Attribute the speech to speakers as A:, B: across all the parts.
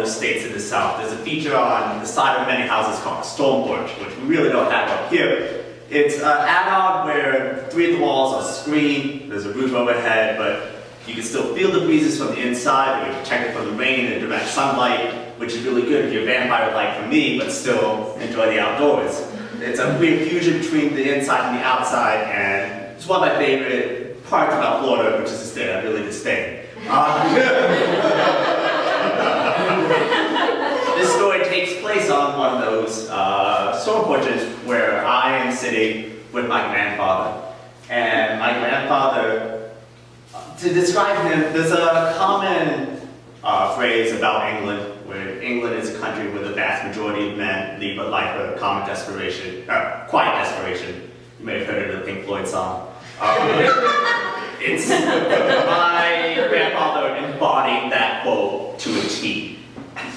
A: other states in the South, there's a feature on the side of many houses called a storm porch, which we really don't have up here. It's an add-on where 3 of the walls are screened, there's a roof overhead, but you can still feel the breezes from the inside, but you're protected from the rain and direct sunlight, which is really good if you're vampire-like for me, but still enjoy the outdoors. It's a weird fusion between the inside and the outside, and it's one of my favorite parts about Florida, which is the state I really disdain. This story takes place on one of those storm porches where I am sitting with my grandfather. And my grandfather, to describe him, there's a common phrase about England, where England is a country where the vast majority of men lead a life of common desperation, quiet desperation. You may have heard of the Pink Floyd song. It's my grandfather embodied that quote to a T.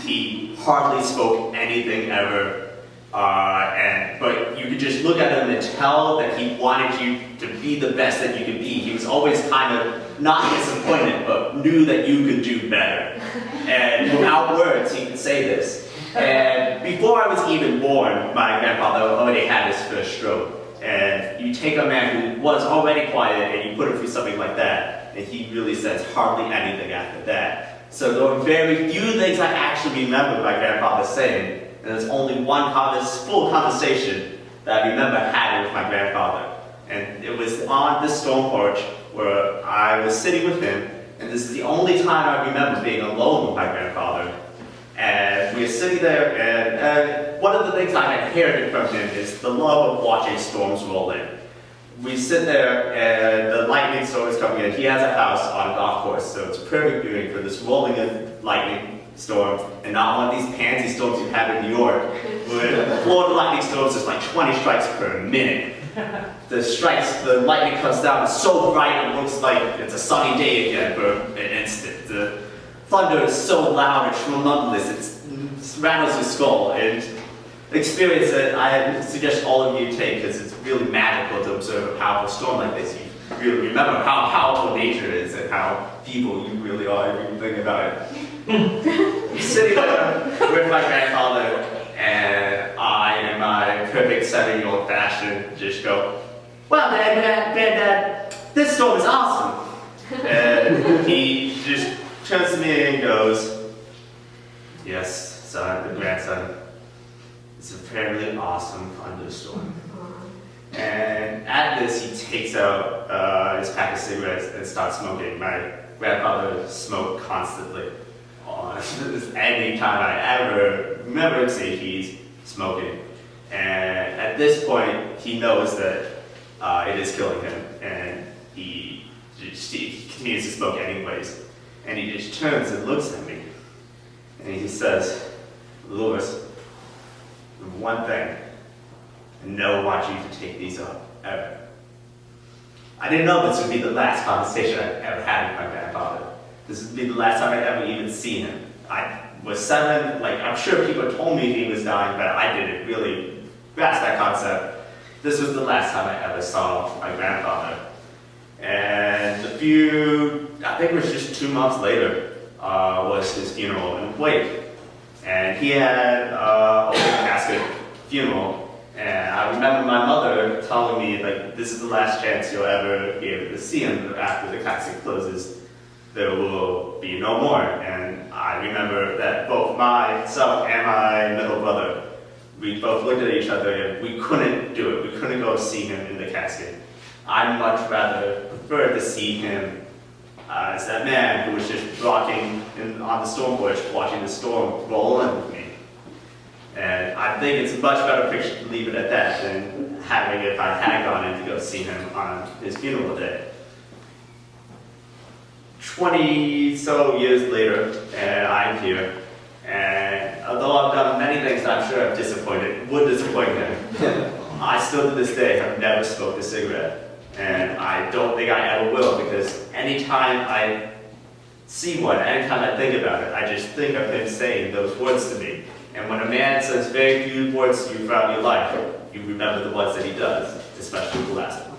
A: He hardly spoke anything ever, but you could just look at him and tell that he wanted you to be the best that you could be. He was always kind of not disappointed, but knew that you could do better. And without words, he could say this. And before I was even born, my grandfather already had his first stroke. And you take a man who was already quiet and you put him through something like that, and he really says hardly anything after that. So there are very few things I actually remember my grandfather saying, and there's only one full conversation that I remember having with my grandfather. And it was on this storm porch where I was sitting with him, and this is the only time I remember being alone with my grandfather. And we were sitting there, and one of the things I inherited from him is the love of watching storms roll in. We sit there, and the lightning storm is coming in. He has a house on a golf course, so it's perfect viewing for this rolling in lightning storm, and not one of these pansy storms you have in New York, where Florida lightning storms is like 20 strikes per minute. The lightning comes down, it's so bright it looks like it's a sunny day again for an instant. The thunder is so loud and tremendous, it rattles your skull. And experience that I suggest all of you take, because it's really magical to observe a powerful storm like this. You really remember how powerful nature is and how feeble you really are if you think about it. Sitting there with my grandfather, and I, in my perfect 7-year-old fashion, just go, "Well, Dad, this storm is awesome." And he just turns to me and goes, "Yes, son, the grandson, it's a fairly awesome thunderstorm." And at this, he takes out his pack of cigarettes and starts smoking. My grandfather smoked constantly. Any time I ever remember him saying he's smoking. And at this point, he knows that it is killing him, and he continues to smoke anyways. And he just turns and looks at me, and he says, "Lewis, one thing, I never want you to take these up, ever." I didn't know this would be the last conversation I'd ever had with my grandfather. This would be the last time I'd ever even seen him. I was 7, I'm sure people told me he was dying, but I didn't really grasp that concept. This was the last time I ever saw my grandfather. And I think it was just 2 months later, was his funeral in Wake. And he had a open casket funeral. And I remember my mother telling me, this is the last chance you'll ever be able to see him. After the casket closes, there will be no more. And I remember that both myself and my middle brother, we both looked at each other and we couldn't do it. We couldn't go see him in the casket. I'd much rather prefer to see him as that man who was just rocking on the storm porch, watching the storm roll in with me. And I think it's a much better picture to leave it at that than having if I had gone in to go see him on his funeral day. 20 so years later, and I'm here. And although I've done many things that I'm sure would disappoint him, I still to this day have never smoked a cigarette. And I don't think I ever will, because anytime I see one, anytime I think about it, I just think of him saying those words to me. And when a man says very few words to you throughout your life, you remember the ones that he does, especially the last one.